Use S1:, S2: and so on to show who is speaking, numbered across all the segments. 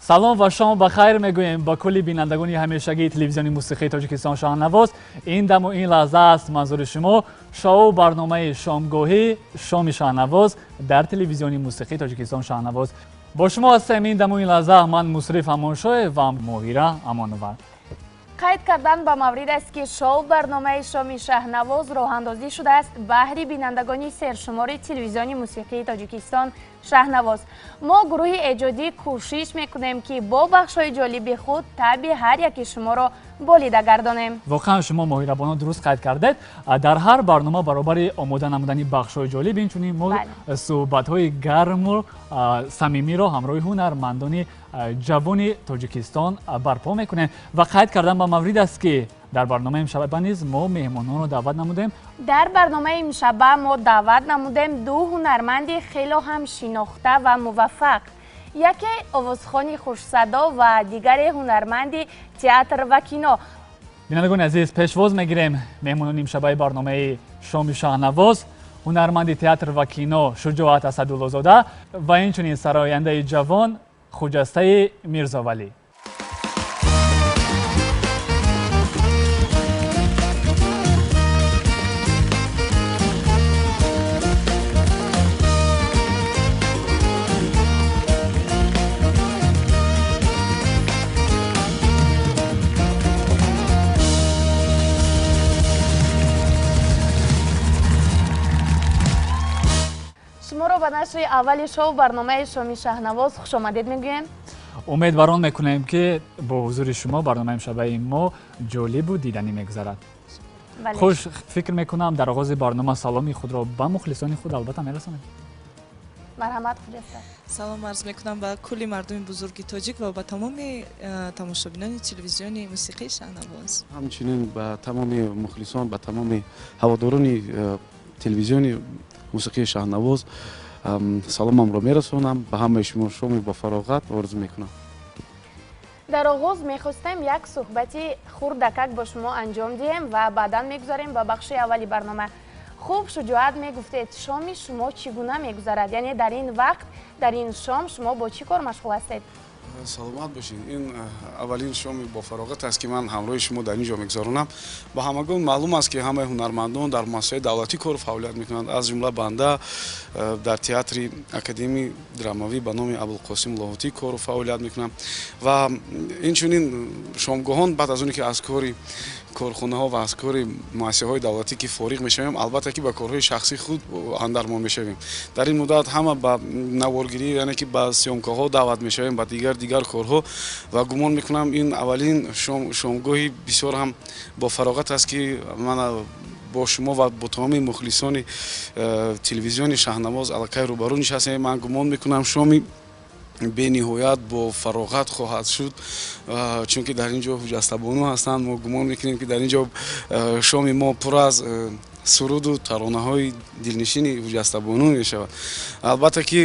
S1: салом ва шом ба хайр мегӯем ба кулли бинандагони ҳамешагии телевизиони мусиқии тоҷикистон шаҳнавоз. Ин даму ин лаҳза аст манзури шумо шоу барномаи шомгоҳӣ шоми шаҳнавоз дар телевизиони мусиқии тоҷикистон шаҳнавоз. бо шумо ҳастем ин даму ин лаҳза ман мусриф амоншоев ва моҳира амонова.
S2: қайд кардан ба маврид аст ки шоу барномаи шоми шаҳнавоз роҳандозӣ шудааст баҳри бинандагони сершумори телевизиони мусиқии тоҷикистон шаҳнавоз. мо гурӯҳи эҷодӣ кӯшиш мекунем ки бо бахшҳои ҷолиби худ таби ҳар яки шуморо болида гардонем.
S1: воқеан шумо моҳирабоно дуруст қайд кардед. дар ҳар барнома баробари омода намудани бахшҳои ҷолиб инчунин мо суҳбатҳои гарму самимиро ҳамроҳи ҳунармандони ҷавони тоҷикистон барпо мекунем ва қайд кардан ба маврид аст ки дар барномаи имшаба низ мо меҳмононро даъват намудем.
S2: дар барномаи имшаба мо даъват намудем ду ҳунарманди хело ҳам шинохта ва муваффақ. яке овозхони хушсадо ва дигаре ҳунарманди театр ва кино.
S1: бинандагони азиз, пешвоз мегирем меҳмонони имшабаи барномаи шоми шаҳнавоз, ҳунарманди театр ва кино Шуҷоат Асадуллозода ва инчунин сарояндаи ҷавон Хуҷастаи Мирзовали.
S2: шуморо ба нашри аввали шоу барномаи шоми шаҳнавоз хушомадед мегӯем.
S1: умедварон мекунем ки бо ҳузури шумо барномаи имшабаи мо ҷолибу диданӣ мегузарад. хуш, фикр мекунам дар оғози барнома саломи худро ба мухлисони худ албатта мерасонем.
S2: марҳамат Хуҷастай.
S3: салом арз мекунам ба кулли мардуми бузурги тоҷик ва ба тамоми тамошобинони телевизиони мусиқии шаҳнавоз.
S4: ҳамчунин ба тамоми мухлисон, ба тамоми ҳаводорони телевизиони мусиқии шаҳнавоз саломамро мерасонам. ба ҳамаи шумо шоми ба фароғат орзу мекунам.
S2: дар оғоз мехостем як суҳбати хурдакак бо шумо анҷом диҳем ва баъдан мегузарем ба бахши аввали барнома. хуб, Шуҷоат, мегуфтед шоми шумо чӣ гуна мегузарад? яъне дар ин вақт, дар ин шом шумо бо чӣ кор машғул ҳастед?
S4: саломат бошед. ин аввалин шоми бо фароғат аст ки ман ҳамроҳи шумо дар ин ҷо мегузаронам. ба ҳамагон маълум аст ки ҳамаи ҳунармандон дар муассисаҳои давлатӣ кору фаъолият мекунанд. аз ҷумла банда дар театри академияи драмавӣ ба номи Абулқосим Лоҳутӣ кору фаъолият мекунам ва инчунин шомгоҳон баъд аз оне ки аз кори корхонаҳо ва аз кори муассисаҳои давлатӣ ки фориғ мешавем, албатта ки ба корҳои шахсии худ андармон мешавем. дар ин муддат ҳама ба наворгирӣ, яъне ки ба сёмкаҳо даъват мешавем, ба дигар корҳо ва гумон мекунам ин аввалин шомгоҳи бисёр ҳам бо фароғат аст ки ман бо шумо ва бо тамоми мухлисони телевизиони шаҳнавоз аллакай рӯбарӯ нишастем. ман гумон мекунам шоми бениҳоят бо фароғат хоҳад шуд, чунки дар ин ҷо ҳуҷастабону ҳастанд. мо гумон мекунем ки дар ин ҷо шоми мо пур аз суруду таронаҳои дилнишини ҳуҷастабону мешавад. албатта ки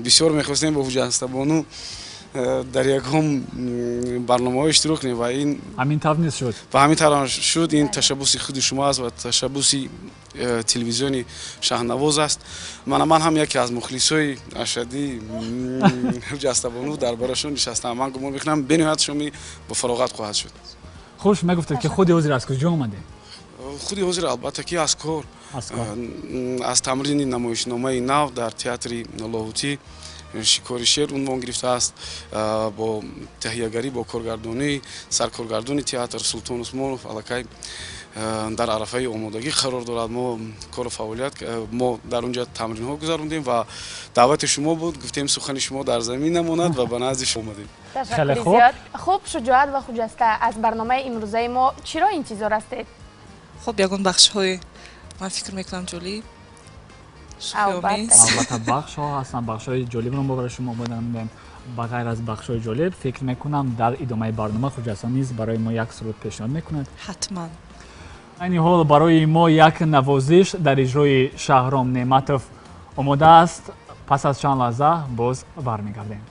S4: бисёр мехостем бо ҳуҷастабону дар ягон барномаҳо иштирок кунем ва ин
S1: ҳамин тавр низ шуд.
S4: ба ҳамин тавр шуд. ин ташаббуси худи шумо аст ва ташаббуси телевизиони шаҳнавоз аст. ман ҳам яке аз мухлисои ашадии ҳуҷастабону дар барашон нишастам. ман гумон мекунам бениҳоят шоми бо фароғат хоҳад шуд.
S1: хуш, мегуфтед ки худи ҳозир аз куҷо омадед?
S4: худи ҳозир албатта ки аз кор, аз тамрини намоишномаи нав дар театри Лоҳутӣ шикори шер унвон гирифтааст. бо таҳиягарӣ, бо коргардонии саркоргардони театр Султон Усмонов аллакай дар арафаи омодагӣ қарор дорад. мо кору фаъолият мо дар он ҷо тамринҳо гузарондем ва даъвати шумо буд. гуфтем сухани шумо дар замин намонад ва ба назди шумо омадем.
S1: Хеле хуб.
S2: хуб, Шуҷоат ва Хуҷаста, аз барномаи имрӯзаи мо чиро интизор ҳастед?
S3: хуб, ягон бахшҳои ман фикр мекунам ҷолиб
S1: албатта бахшҳо ҳастанд. бахшҳои ҷолибро мо барои шумо омода намудем. ба ғайр аз бахшҳои ҷолиб фикр мекунам дар идомаи барнома Хуҷаста низ барои мо як суруд пешниҳод мекунад.
S3: ҳатман.
S1: айни ҳол барои мо як навозиш дар иҷрои Шаҳром Неъматов омода аст. пас аз чанд лаҳза боз бармегардем.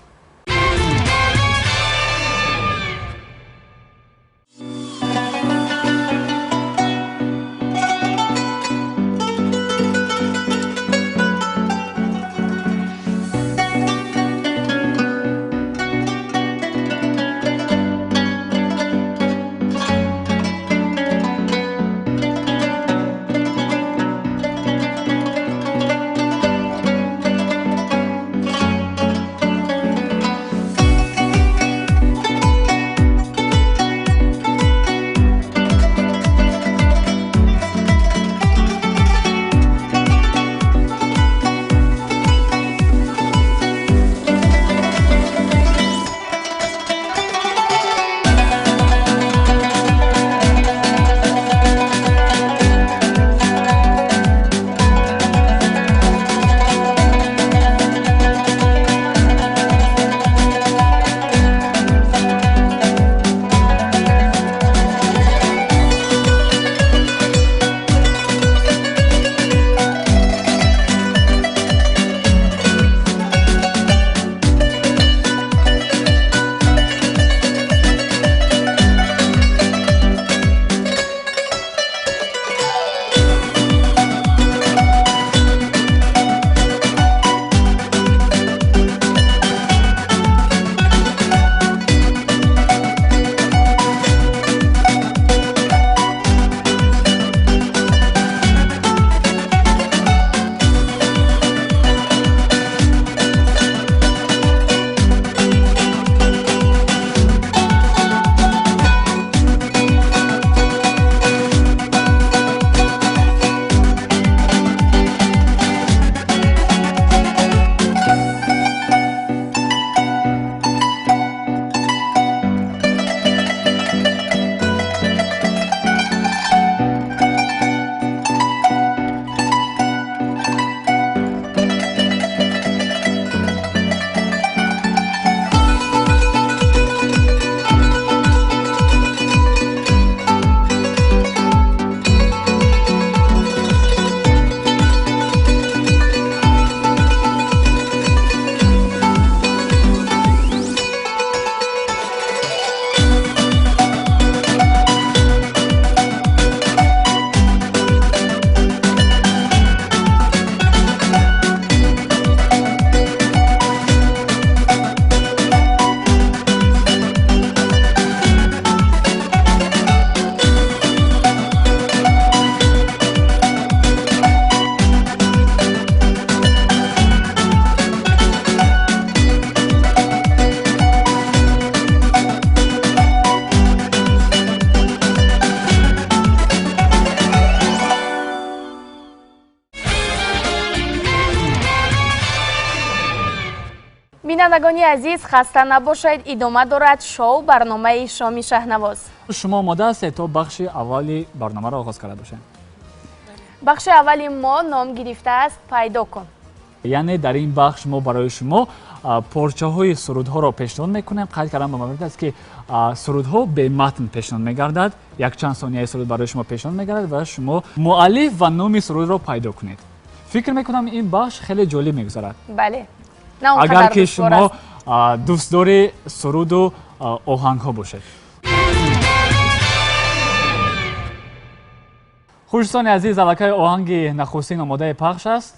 S2: бинандагони азиз, хаста набошед, идома дорад шоу барномаи Шоми Шахнавоз.
S1: шумо омода ҳастед то бахши аввали барномаро оғоз карда бошем?
S2: бахши аввали мо ном гирифтааст пайдо кун.
S1: яъне дар ин бахш мо барои шумо порчаҳои сурудҳоро пешниҳод мекунем. қайд кардам ба маврид аст ки сурудҳо бематн пешниҳод мегардад. якчанд сонияи суруд барои шумо пешниҳод мегардад ва шумо муаллиф ва номи сурудро пайдо кунед. фикр мекунам ин бахш хеле ҷолиб мегузарад.
S2: бале,
S1: агар ки шумо дӯстдори суруду оҳангҳо бошед. хушдостони азиз, аллакай оҳанги нахустин омодаи пахш аст.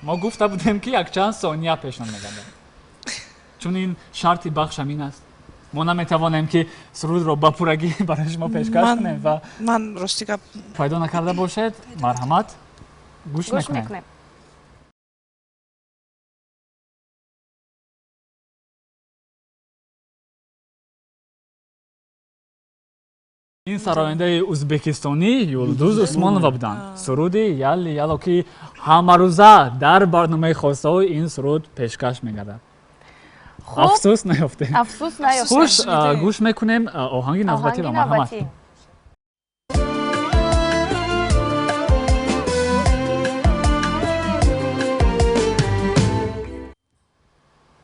S1: мо гуфта будем ки якчанд сония пешниҳод мегардад. чун ин шарти бахш ҳамин аст. мо наметавонем ки сурудро ба пуррагӣ барои шумо пешкаш кунем ва
S3: ман рости гап
S1: пайдо накарда бошед. марҳамат, гӯш мекунем. ин сарояндаи ӯзбекистонӣ Юлдуз Усмонова буданд. суруди ялли яло ки ҳамарӯза дар барномаи хостаҳои ин суруд пешкаш мегардад. афсӯс наёфтем. хуш, гӯш мекунем оҳанги навбатиро. марҳамат.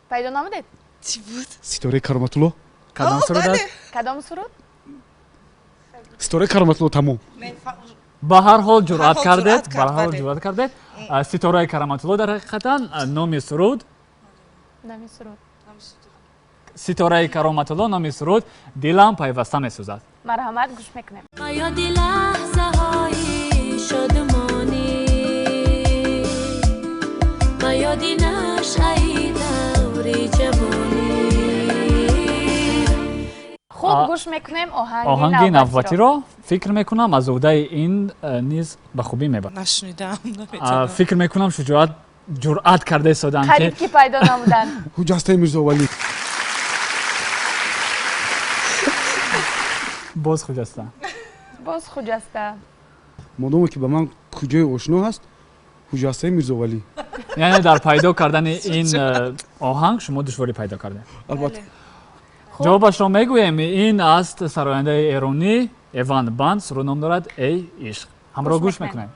S2: пайдо намудед?
S3: чӣ буд?
S4: ситораи кароматулло.
S1: кадом суруд аст?
S2: кадом суруд?
S4: ситораи кароматулло тамом.
S1: ба ҳар ҳол ҷуръат кардед. ситораи кароматулло дар ҳақиқатан номи суруд. ситораи кароматулло номи суруд дилам пайваста месӯзад.
S2: марҳамат, гӯш мекунем. хуб, гӯш мекунем оҳанги
S1: навбатиро. фикр мекунам аз ӯҳдаи ин низ ба хубӣ мебарад.
S3: нашунидам.
S1: фикр мекунам ҷуръат карда истодаам
S2: қариб ки пайдо намуданд.
S4: Hujastai Mirzovali.
S1: боз хуҷаста.
S2: боз хуҷаста.
S4: модоме ки ба ман куҷои ошно ҳаст, Hujastai Mirzovali.
S1: яъне дар пайдо кардани ин оҳанг шумо душворӣ пайдо кардед.
S4: албатта.
S1: ҷавобашро мегӯем. ин аст сарояндаи эронӣ Эван Банд. суруд ном дорад эй ишқ. ҳамроҳ гӯш мекунем.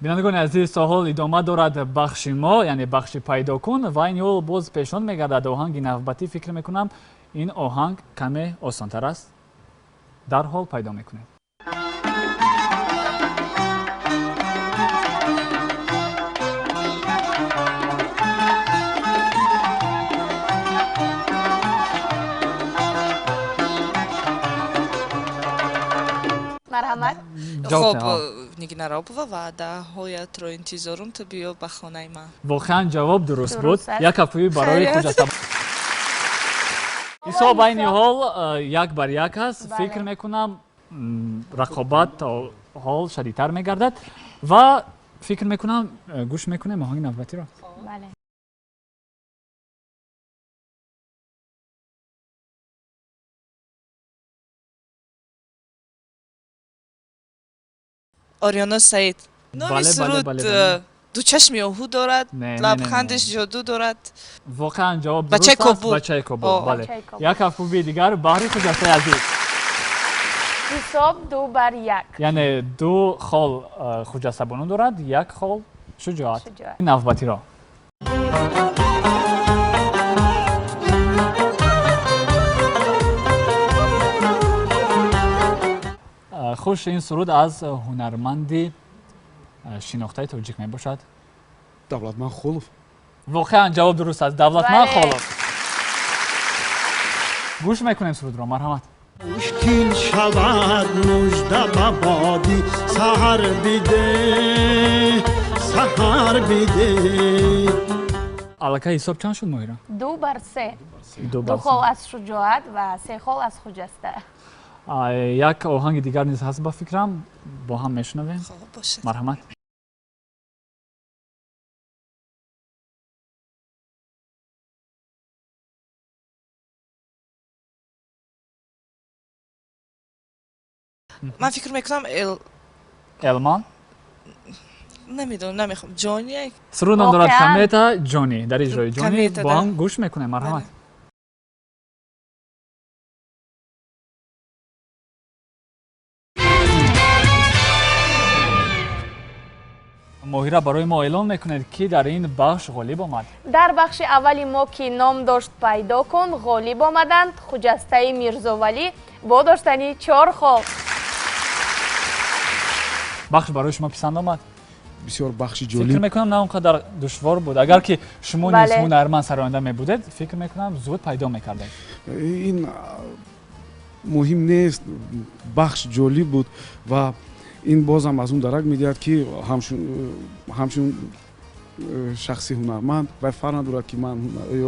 S1: бинандагони азиз, соҳол идома дорад бахши мо, яъне бахши пайдо кун ва ин ҳол боз пешниҳод мегардад оҳанги навбатӣ. фикр мекунам ин оҳанг каме осонтар аст. дарҳол пайдо мекунед.
S2: марҳамат.
S3: хоб нигинарабува ва даҳоятро интизорум то биё ба хонаи ман.
S1: воқеан ҷавоб дуруст буд. як ҳафтаи барои Хуҷастаи. ҳисоб айни ҳол 1-1 аст. фикр мекунам рақобат то ҳол шадидтар мегардад ва фикр мекунам гӯш мекунем оҳанги навбатиро.
S2: бале.
S3: ориёна саид. номи суруд дучашми оҳу дорад, лабхандиш ҷоду дорад.
S1: воқеан ҷавоб дуруст аст. бачаи кобуд. бале. як ҳафтаи дигар баҳри Хуҷастаи азиз.
S2: ҳисоб 2-1.
S1: яъне 2 хол хуҷастабонӣ дорад, 1 хол шуҷоат. навбатиро. хуш, ин суруд аз ҳунарманди шинохтаи тоҷик мебошад.
S4: Давлатманд Холов.
S1: воқеан ҷавоб дуруст аст. Давлатманд Холов. гӯш мекунем сурудро. марҳамат.
S5: مشکل شود مژده بادی سحر بیده سحر بیده.
S1: аллакай ҳисоб чанд шуд моҳира?
S2: 2-3. 2 хол аз шуҷоат ва 3 хол аз хуҷаста.
S1: як оҳанги дигар низ ҳаст ба фикрам. бо ҳам мешунавем. марҳамат.
S3: ман фикр мекунам
S1: Элман
S3: намедонам намехом ҷони
S1: сурудам дорад камета ҷони дар иҷрои ҷони
S3: Камета,
S1: бо
S3: да.
S1: ҳам гӯш мекунем марҳамат моҳира барои мо эълон мекунед ки дар ин бахш ғолиб омад
S2: дар бахши аввали мо ки ном дошт пайдо кун ғолиб омаданд Хуҷастаи Мирзовали бо доштани 4 хол.
S1: бахш барои шумо писанд омад
S4: бисёр бахши
S1: фикр
S4: ҷолиб
S1: мекунам на он қадар душвор буд агар ки шумо низ
S2: Бале.
S1: ҳунарманд сароянда мебудед фикр мекунам зуд пайдо мекардед
S4: ин муҳим нест бахш ҷолиб буд ва ин бозам аз он дарак медиҳад ки ҳамчун шахси ҳунарманд вай фарқ надорад ки ман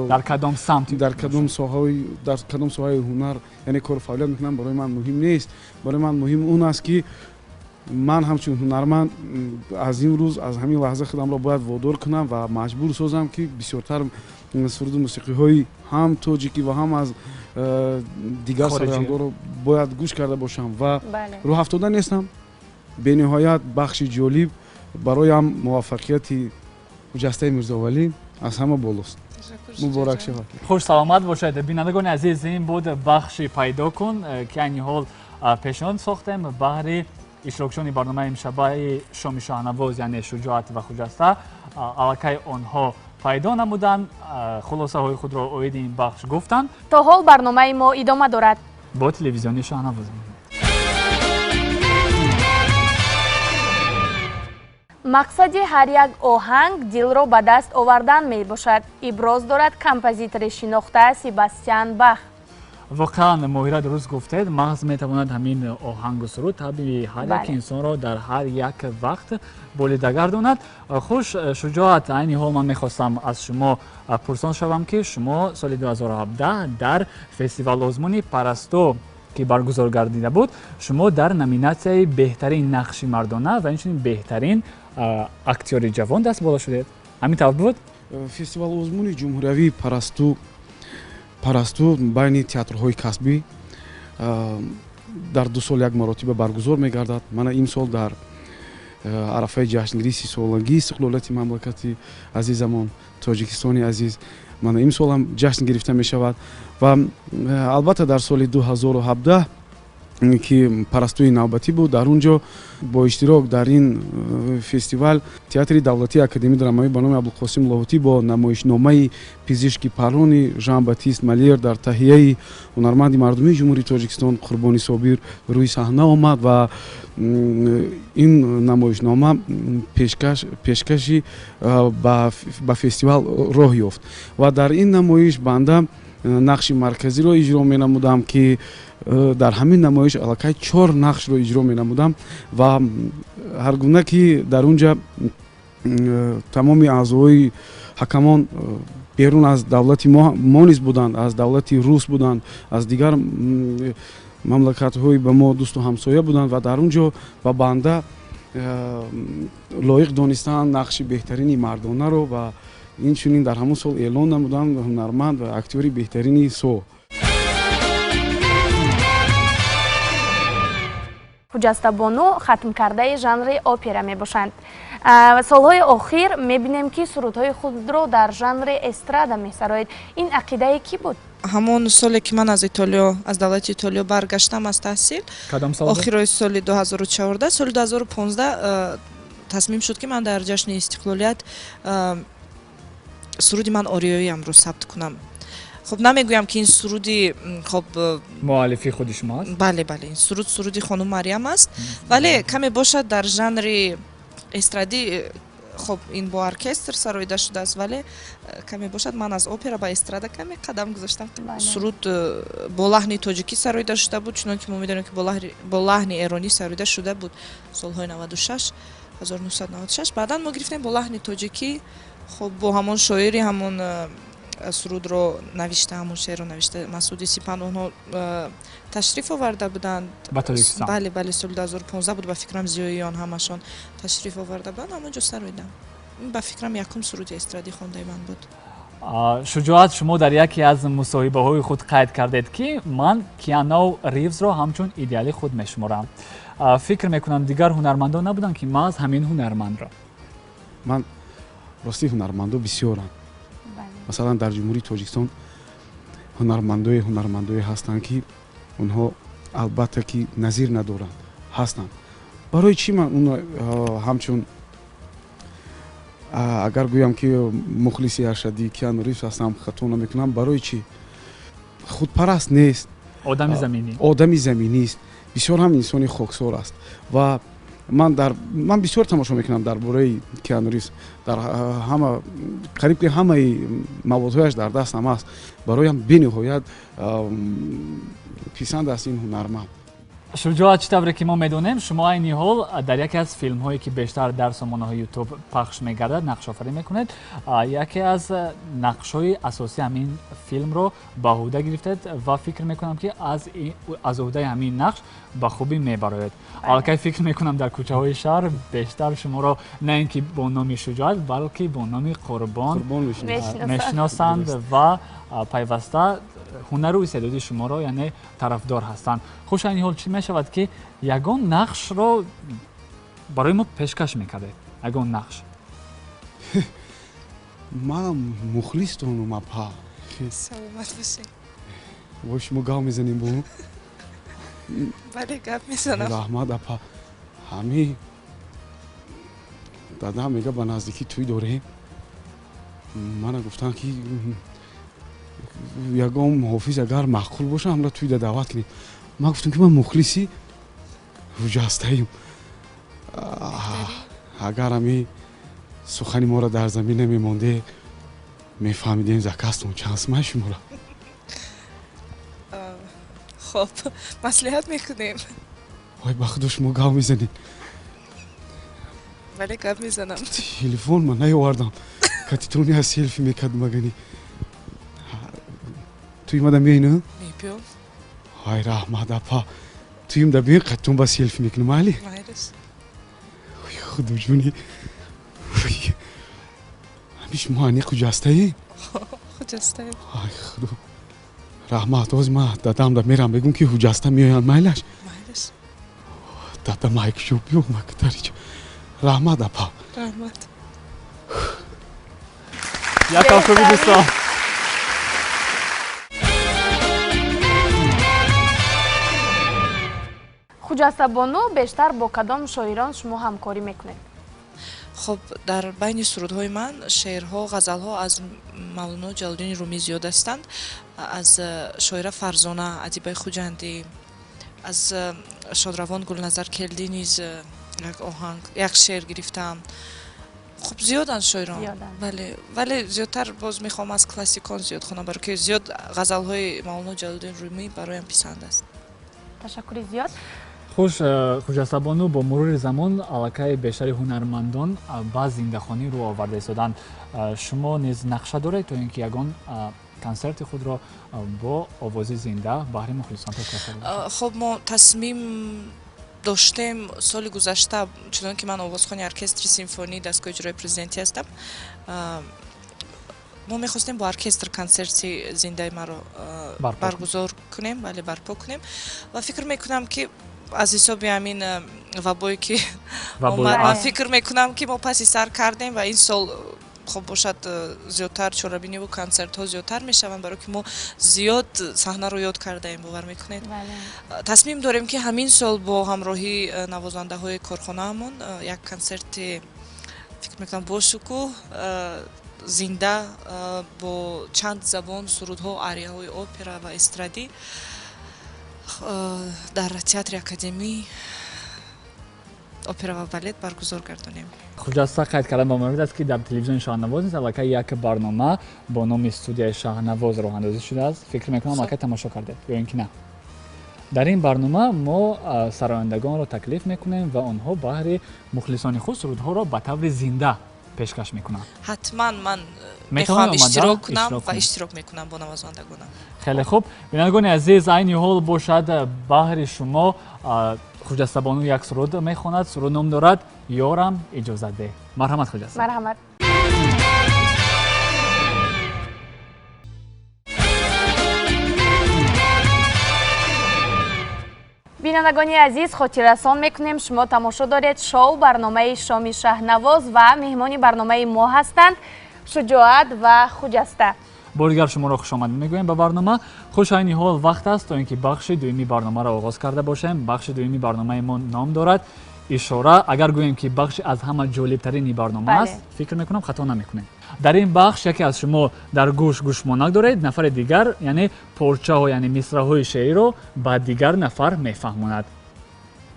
S1: дар кадом самт
S4: дар кадом соҳаи ҳунар яъне кору фаъолият мекунам барои ман муҳим нест барои ман муҳим он аст ки ман ҳамчун ҳунарманд аз имрӯз аз ҳамин лаҳза худамро бояд водор кунам ва маҷбур созам ки бисёртар суруду мусиқиҳои ҳам тоҷикӣ ва ҳам аз дигар сарояндоро бояд гӯш карда бошам ва роҳ афтода нестам бениҳоят бахши ҷолиб бароям муваффақияти Ҳujастаи Mirzovali аз ҳама болост муборак шавад
S1: хуш саломат бошед бинандагони азиз ин буд бахши пайдо кун ки айни ҳол пешниҳод сохтем баҳри иштирокчиёни барномаи имшабаи Шоми Шахнавоз яъне Шуҷоат ва Хуҷаста аллакай онҳо пайдо намуданд хулосаҳои худро оиди ин бахш гуфтанд
S2: то ҳол барномаи мо идома дорад
S1: бо телевизиони Шахнавоз
S2: мақсади ҳар як оҳанг дилро ба даст овардан мебошад иброз дорад композитори шинохта Себастьян Бах
S1: воқеан моҳира дуруст гуфтед мағз метавонад ҳамин оҳангу суруд таби ҳар як инсонро дар ҳар як вақт болида гардонад хуш Шуҷоат айни ҳол ман мехостам аз шумо пурсон шавам ки шумо соли 2017 дар фестивал озмуни парасто ки баргузор гардида буд шумо дар номинатсияи беҳтарин нақши мардона ва инчунин беҳтарин актёри ҷавон дастбола шудед ҳамин тавр буд
S4: фестивал озмуни ҷумҳуриявии парасту байни театрҳои касбӣ дар 2 сол як маротиба баргузор мегардад мана имсол дар арафаи ҷашнгирии 30-солагии истиқлолияти мамлакати азизамон тоҷикистони азиз мана имсол ҳам ҷашн гирифта мешавад ва албатта дар соли 2017 ки парастуи навбатӣ буд дар он ҷо бо иштирок дар ин фестивал театри давлатии академии драмавӣ ба номи Абулқосим Лоҳутӣ бо намоишномаи пизишки паҳлони Жан Батист Малиер дар таҳияи ҳунарманди мардумии ҷумҳурии Тоҷикистон Қурбони Собир рӯи саҳна омад ва ин намоишнома пешкаши ба фестивал роҳ ёфт ва дар ин намоиш банда нақши марказиро иҷро менамудам ки дар ҳамин намоиш аллакай 4 нақшро иҷро менамудам ва ҳар гуна ки дар он ҷа тамоми аъзои ҳакамон берун аз давлати мо низ буданд аз давлати рус буданд аз дигар мамлакатҳои ба мо дӯсту ҳамсоя буданд ва дар он ҷо ба банда лоиқ донистанд нақши беҳтарини мардонаро ва инчунин дар ҳамон сол эълон намудам ҳунарманд ва актёри беҳтарини сол
S2: ҳуҷастабону хатмкардаи жанри опера мебошанд. Солҳои охир мебинем ки сурудҳои худро дар жанри эстрада месароед. Ин ақидаи кӣ буд?
S3: ҳамон соле ки ман аз Итолиё аз давлати Итолиё баргаштам аз таҳсил охирои соли 2014 соли 2015 тасмим шуд ки ман дар ҷашни истиқлолият суруди ман ориёиамро сабт кунам. خب نمیگویم که این سرودی خب
S1: مؤلفی خود شما است؟
S3: بله بله این سرودی خانم مریم است ولی کمی باشد در ژانر استرادی خب این با ارکستر سرایده شده است ولی کمی باشد من از اپرا با استرادا کمی قدم گذاشتم سرود با لحن تاجیکی سرایده شده بود چون که ما میدونیم که با لحن ایرانی سرایده شده بود سالهای 96 1996 بعدا ما گرفتیم با لحن تاجیکی خب با همون شاعری همون سرود رو نوشته همون شعر رو نوشته مسعود سیپان اونها تشریف آورده بودند بله بله سال 2015 بود با فکرم زیاییان همشون تشریف آورده بودند همونجا سرایدم با فکرم یکم سرود استرادی خوانده من بود
S1: شجاعت شما در یکی از مصاحبه‌های خود قید کردید که من کیانو ریوز رو همچون ایدئالی خود میشمارم фикр мекунам дигар ҳунармандон набуданд ки маҳз ҳамин ҳунармандро.
S4: ман рости ҳунармандо бисёранд. масалан дар ҷумҳурии тоҷикистон ҳунармандое ҳастанд ки онҳо албатта ки назир надоранд ҳастанд. барои чӣ ман ҳамчун агар гӯям ки мухлиси аршадии Киану Ривз ҳастам хато намекунам, барои чӣ? худпараст нест, одами заминист, бисёр ҳам инсони хоксор аст. ва ман бисёр тамошо мекунам дар бораи Киану Ривз, дар қариб ки ҳамаи маводҳояш дар дастам аст. бароям бениҳоят писанд аст ин ҳунарманд.
S1: шуҷоат чӣ тавре ки мо медонем, шумо айни ҳол дар яке аз филмҳое ки бештар дар сомонаҳои ютуб пахш мегардад нақшофарӣ мекунед. яке аз нақшҳои асосии ҳамин филмро ба ӯҳда гирифтед ва фикр мекунам ки аз ӯҳдаи ҳамин нақш ба хубӣ мебароед. аллакай фикр мекунам дар кӯчаҳои шаҳр бештар шуморо на ин ки бо номи шуҷоат, балки бо номи қурбон мешиносанд ва пайваста ҳунару истеъдоди шуморо яъне тарафдор ҳастанд. хуш айни ҳол чӣ мешавад ки ягон нақшро барои мо пешкаш мекардед? ягон нақш.
S4: ман мухлистонум апа.
S3: саломат бошед.
S4: вой шумо гап мезанем бо
S3: бале гап мезанам.
S4: раҳмат апа. ҳами дадам мега ба наздикӣ тӯй дорем. мана гуфтанд ки ягон муҳофиз агар маъқул боша ҳамра тӯйда даъват кунем. ман гуфтам ки ман мухлиси Ҳуҷастаим. агар ҳами сухани моро дар замин намемонде мефаҳмидем закастон част май шуморо.
S3: хоб маслиҳат мекунем.
S4: вой ба худо шумо гап мезанед.
S3: бале гап мезанам.
S4: телефон ман наёвардам. катитони аз селфи мекард магани. туюм да меяй на?
S3: мебиём.
S4: ҳай раҳмат апа. туюм да биёй катитон ба селфи мекунам майли?
S3: майрис.
S4: худоҷони. ҳами шумо ани Хуҷастаи?
S3: Хуҷастаи.
S4: ай худо. раҳмат. ҳозир ман дадам да мерам бегум ки Ҳуҷаста меоянд майлаш?
S3: майрис.
S4: дада майкшо биё мактариҷ. раҳмат апа.
S3: раҳмат.
S1: як кавшоби дӯстон.
S2: хуҷастабону бештар бо кадом шоирон шумо ҳамкорӣ мекунед?
S3: хоб дар байни сурудҳои ман шеърҳо, ғазалҳо аз мавлоно ҷалолиддини румӣ зиёд ҳастанд. аз шоира Фарзона, Адибаи Хуҷандӣ, аз шодравон Гулназар Келдӣ низ як оҳанг, як шеър гирифтаам. хуб зиёданд шоирон. бале, вале зиёдтар боз мехоҳам аз классикон зиёд хонам, баро ки зиёд ғазалҳои мавлоно ҷалолиддини румӣ бароям писанд аст.
S2: ташаккури зиёд.
S1: хуш, Хуҷастабону бо мурури замон аллакай бештари ҳунармандон ба зиндахонӣ рӯ оварда истоданд. шумо низ нақша доред то ин ки ягон консерти худро бо овози зинда баҳри мухлисон пешкаш кардед?
S3: хоб мо тасмим доштем соли гузашта, чунон ки ман овозхони оркестри симфонии дастгоҳи иҷрои президентӣ ҳастам, мо мехостем бо оркестр консерти зиндаи маро баргузор кунем, бале барпо кунем ва фикр мекунам ки аз ҳисоби ҳамин вабое ки ман фикр мекунам ки мо паси сар кардем ва ин сол хоб бошад зиёдтар чорабиниву консертҳо зиёдтар мешаванд, баро ки мо зиёд саҳнаро ёд кардаем, бовар мекунед. тасмим дорем ки ҳамин сол бо ҳамроҳии навозандаҳои корхонаамон як консерти фикр мекунам бошукӯҳ зинда бо чанд забон сурудҳо, арияҳои опера ва эстрадӣ дар театри академӣ опера ва балет баргузор гардонем.
S1: хуҷаста қайд кардан ба маврид аст ки дар телевизиони Шахнавоз низ аллакай як барнома бо номи студияи Шахнавоз роҳандозӣ шудааст. фикр мекунам аллакай тамошо кардед ё ин ки на? дар ин барнома мо сарояндагонро таклиф мекунем ва онҳо баҳри мухлисони худ сурудҳоро ба таври зинда пешкаш мекунанд.
S3: ҳатман ман мехоҳам иштирок кунам ва иштирок мекунам бо навозандагонам.
S1: хеле хуб. бинандагони азиз, айни ҳол бошад баҳри шумо Хуҷастабону як суруд мехонад. суруд ном дорад ёрам иҷозат де. марҳамат Хуҷаста.
S2: марҳамат. бинандагони азиз, хотиррасон мекунем шумо тамошо доред шоу барномаи Шоми Шахнавоз ва меҳмони барномаи мо ҳастанд Шуҷоат ва Хуҷаста.
S1: бори дигар шуморо хушомадид мегӯем ба барнома. хуш айни ҳол вақт аст то ин ки бахши дуюми барномаро оғоз карда бошем. бахши дуюми барномаи мо ном дорад ишора. агар гӯем ки бахши аз ҳама ҷолибтарини барнома аст, фикр мекунам хато намекунем. дар ин бахш яке аз шумо дар гӯш гӯшмонак доред, нафари дигар яъне порчаҳо яъне мисраҳои шеъриро ба дигар нафар мефаҳмонад.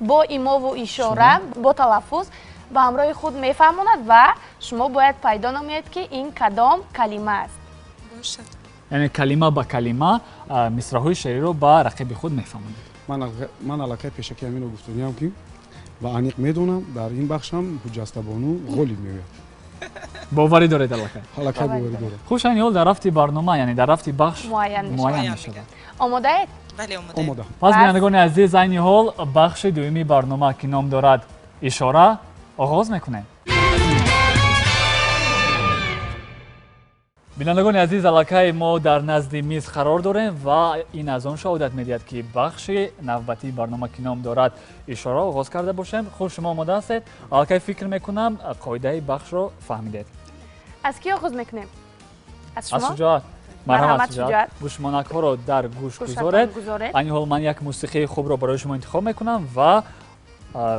S2: бо имову ишора, бо талаффуз ба ҳамроҳи худ мефаҳмонад ва шумо бояд пайдо намоед ки ин кадом калима аст.
S1: яъне калима ба калима мисраҳои шеъриро ба рақиби худ мефаҳмонад.
S4: ман аллакай пешакӣ ҳаминро гуфтаниям ки ба аниқ медонам дар ин бахшам ҳуҷастабону ғолиб меояд.
S1: боварӣ доред аллакай?
S4: аллакай боварӣ дорам.
S1: хуш айни ҳол дар рафти барнома яъне дар рафти бахш
S2: муайян
S1: мешавад.
S2: омодаед?
S3: бале
S4: омода.
S1: пас бинандагони азиз, айни ҳол бахши дуюми барнома ки ном дорад ишора оғоз мекунем. бинандагони азиз, аллакай мо дар назди миз қарор дорем ва ин аз он шаодат медиҳад ки бахши навбатии барнома ки ном дорад ишора оғоз карда бошем. хуб, шумо омода ҳастед? аллакай фикр мекунам қоидаи бахшро фаҳмидед.
S2: аз ки оғоз мекунем? аз
S1: аз
S2: шумо?
S1: Шуҷоат.
S2: марҳамат Шуҷоат.
S1: гӯшмонакҳоро дар гӯш гузоред. айни ҳол ман як мусиқии хубро барои шумо интихоб мекунам ва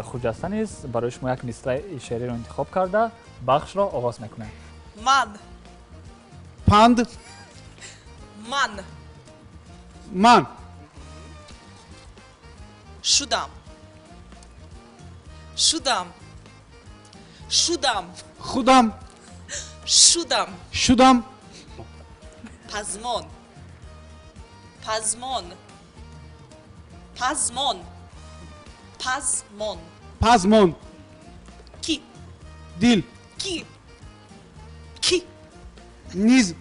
S1: Хуҷаста низ барои шумо як мисраи шеъриро интихоб карда бахшро оғоз мекунем.
S3: ман
S5: панд
S3: ман
S5: ман
S3: шудам шудам шудам
S5: худам
S3: шудам
S5: шудам
S3: пазмон пазмон пазмон пазмон
S5: пазмон
S3: ки
S5: дил
S3: ки ки
S5: низ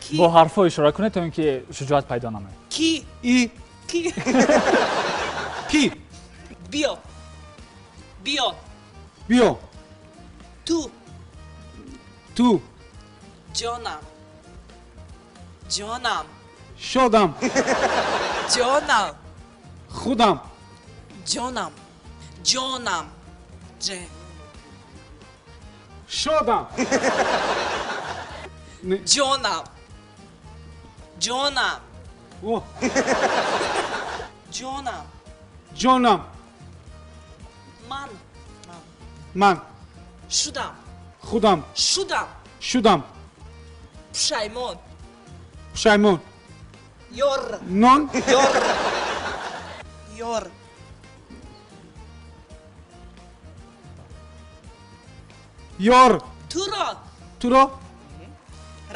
S3: ки
S1: бо ҳарфҳо ишора кунед то ин ки шуҷоат пайдо намояд.
S3: ки
S5: и
S3: ки
S5: ки
S3: биё биё
S5: биё
S3: ту
S5: ту
S3: ҷонам ҷонам
S5: шодам
S3: ҷонам
S5: худам
S3: ҷонам ҷонам ҷе
S5: шодам
S3: ҷонам ҷонам
S5: О,
S3: ҷонам
S5: ҷонам
S3: ман
S5: ман
S3: шудам
S5: худам
S3: шудам
S5: шудам
S3: пушаймон
S5: пушаймон
S3: ёр
S5: нон
S3: ёр ёр
S5: ёр
S3: туро
S5: туро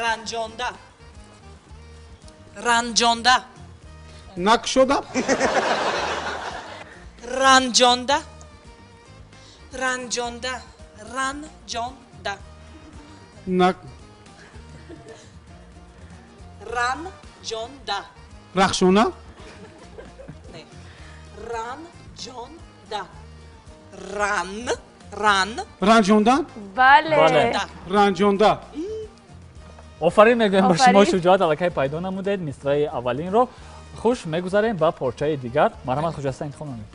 S3: ранҷонда ранҷонда
S5: накшодам
S3: ранҷонда ранҷонда ранҷонда
S5: нак
S3: ранҷонда
S5: рахшона
S3: не ранҷонда ран
S5: ранҷондан
S2: бале
S1: Бале.
S5: ранҷонда
S1: офарин мегӯем ба шумо.
S2: Офарин.
S1: шуҷоат аллакай пайдо намудед мисраи аввалинро. хуш, мегузарем ба порчаи дигар. марҳамат, Хуҷаста интихоб намед.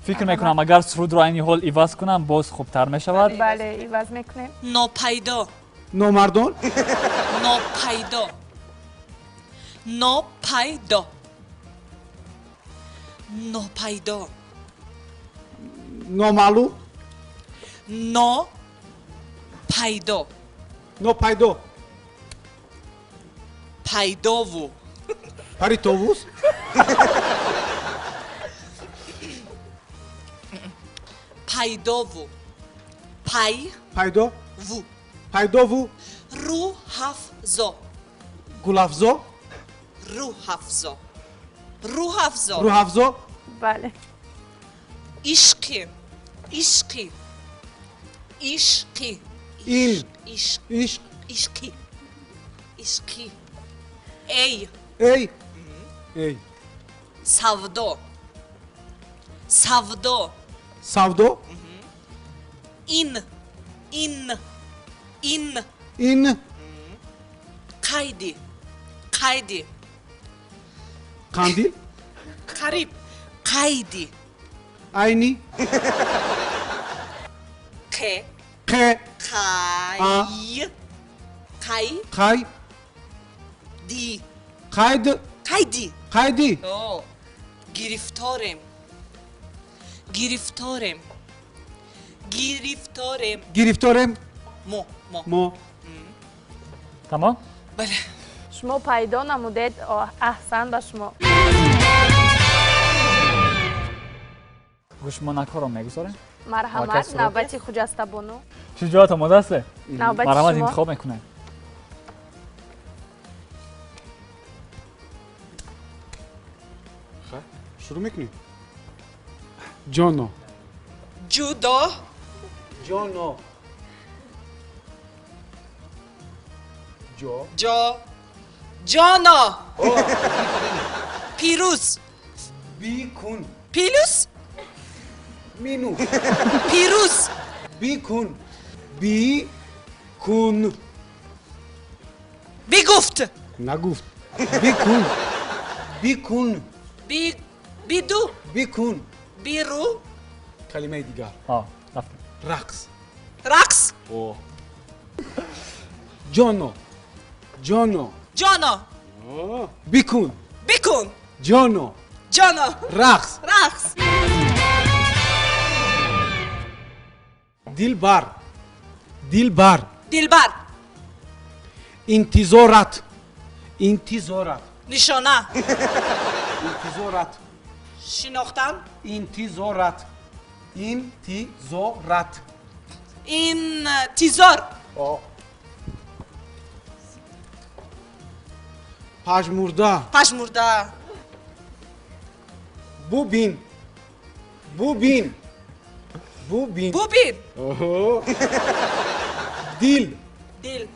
S1: фикр мекунам агар сурудро айни ҳол иваз кунам боз хубтар мешавад.
S2: бале иваз мекунем.
S3: нопайдо
S5: номардон
S3: нопайдо нопайдо нопайдо
S5: номаълум
S3: нопайдо
S5: нопайдо
S3: пайдову
S5: паритовус
S3: пайдову пай
S5: пайдо
S3: ву
S5: пайдову
S3: рӯҳафзо
S5: гулафзо
S3: рӯҳафзо рӯҳафзо
S5: рӯҳафзо
S2: бале
S3: ишқи ишқи ишқи
S5: ин
S3: ишқ
S5: ишқ
S3: ишқи ишқи эй
S5: эй эй
S3: савдо савдо
S5: савдо
S3: ин
S5: ин
S3: қайди қайди
S5: қандил
S3: қариб қайди
S5: айни
S3: қе
S5: қе
S3: қай қай
S5: қай
S3: ди
S5: қайд
S3: қайди
S5: қайди
S3: гирифторем гирифторем гирифторем
S5: гирифторем
S3: мо
S1: тамом
S3: бале
S2: шумо пайдо намудед. аҳсан ба шумо.
S1: гӯшмо накоро мегузорем.
S2: марҳамат. навбати хуҷастабону.
S1: шуҷоат омода астед?
S2: навбати
S1: марҳамат
S2: шумо.
S1: интихоб мекунед.
S5: шурӯъ мекунем ҷоно
S3: ҷудо
S5: ҷоно
S3: ҷо ҷоно пирӯз
S5: бикун
S3: пилӯс
S5: мину
S3: пирӯз
S5: бикун бикун
S3: бигуфт
S5: нагуфт бикун бикун
S3: биду
S5: бикун
S3: бирӯ
S5: калимаи дигар
S1: рафтем.
S5: рақс
S3: рақс
S5: ҷоно ҷоно
S3: ҷоно
S5: бикун
S3: бикун
S5: ҷоно
S3: ҷоно
S5: рақс
S3: рақс
S5: дилбар дилбар
S3: дилбар
S5: интизорат интизорат
S3: нишона
S5: интизорат
S3: шинохтан
S5: интизорат интизорат
S3: интизор
S5: пажмурда
S3: пашмурда
S5: бубин бубин бубин
S3: бубин
S5: дил
S3: дил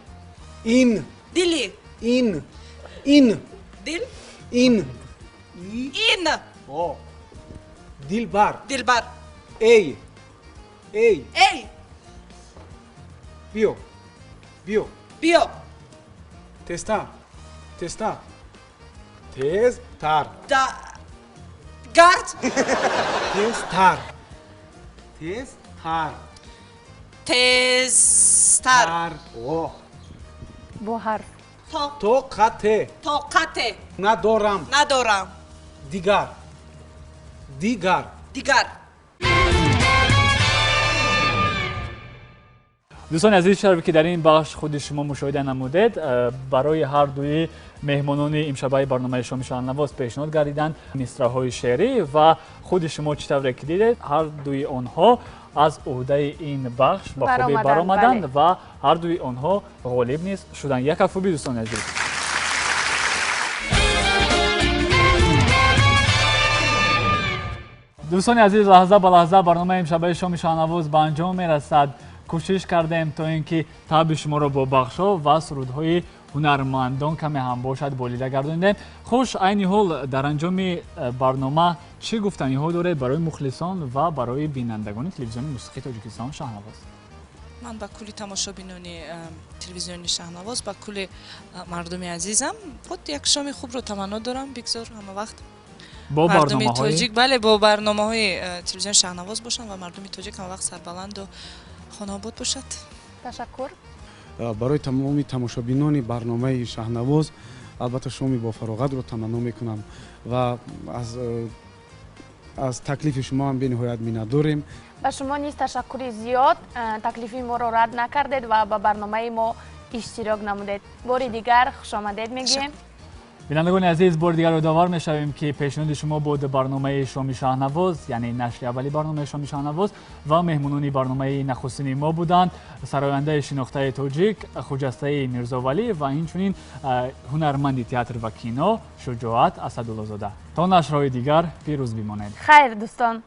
S5: ин
S3: дили
S5: ин
S3: дил
S5: ин
S3: ин
S5: дилбар
S3: дилбар
S5: эй
S3: эй
S5: биё биё
S3: биё
S5: тезтар тезтар тезтар
S3: да гард
S5: тезтар тезтар
S3: тезтар
S2: бо ҳарф.
S5: тоқате
S3: тоқате
S5: надорам
S3: надорам
S5: дигар дигар
S3: дигар
S1: дӯстони азизи шаҳрвӣ ки дар ин бахш худи шумо мушоҳида намудед, барои ҳар дуи меҳмонони имшабаи барномаи шоми шаҳнавоз пешниҳод гардиданд мисраҳои шеърӣ ва худи шумо чӣ тавре ки дидед, ҳар дуи онҳо аз ӯҳдаи ин бахш ба хубӣ баромаданд ва ҳар дуи онҳо ғолиб низ шуданд. як афуби дӯстони азиз. дӯстони азиз, лаҳза ба лаҳза барномаи имшабаи шоми шаҳнавоз ба анҷом мерасад. кӯшиш кардем то ин ки таъби шуморо бо бахшҳо ва сурудҳои ҳунармандон каме ҳам бошад болида гардонидем. хуш, айни ҳол дар анҷоми барнома чӣ гуфтаниҳо доред барои мухлисон ва барои бинандагони телевизиони мусиқии тоҷикистон Шаҳнавоз?
S3: ман ба кулли тамошобинони телевизиони Шаҳнавоз, ба кулли мардуми азизам худ як шоми хубро таманно дорам. бигзор ҳама вақт
S1: бо
S3: мардуми
S1: барномаҳои
S3: тоҷик, бале, бо барномаҳои телевизиони Шаҳнавоз бошанд ва мардуми тоҷик ҳама вақт сарбаланду хонобод бошад.
S2: ташаккур.
S4: барои тамоми тамошобинони барномаи Шаҳнавоз албатта шоми бо фароғатро таманно мекунам ва аз таклифи шумо ҳам бениҳоят миннатдорем.
S2: ба шумо низ ташаккури зиёд. таклифи моро рад накардед ва ба барномаи мо иштирок намудед. бори дигар хушомадед мегӯем.
S1: бинандагони азиз, бори дигар ёдовар мешавем ки пешниҳоди шумо буд барномаи шоми Шаҳнавоз, яъне нашри аввали барномаи шоми Шаҳнавоз ва меҳмонони барномаи нахустини мо буданд сарояндаи шинохтаи тоҷик Хуҷастаи Мирзовали ва инчунин ҳунарманди театр ва кино Шуҷоат Асадуллозода. то нашрҳои дигар пирӯз бимонед.
S2: хайр дӯстон.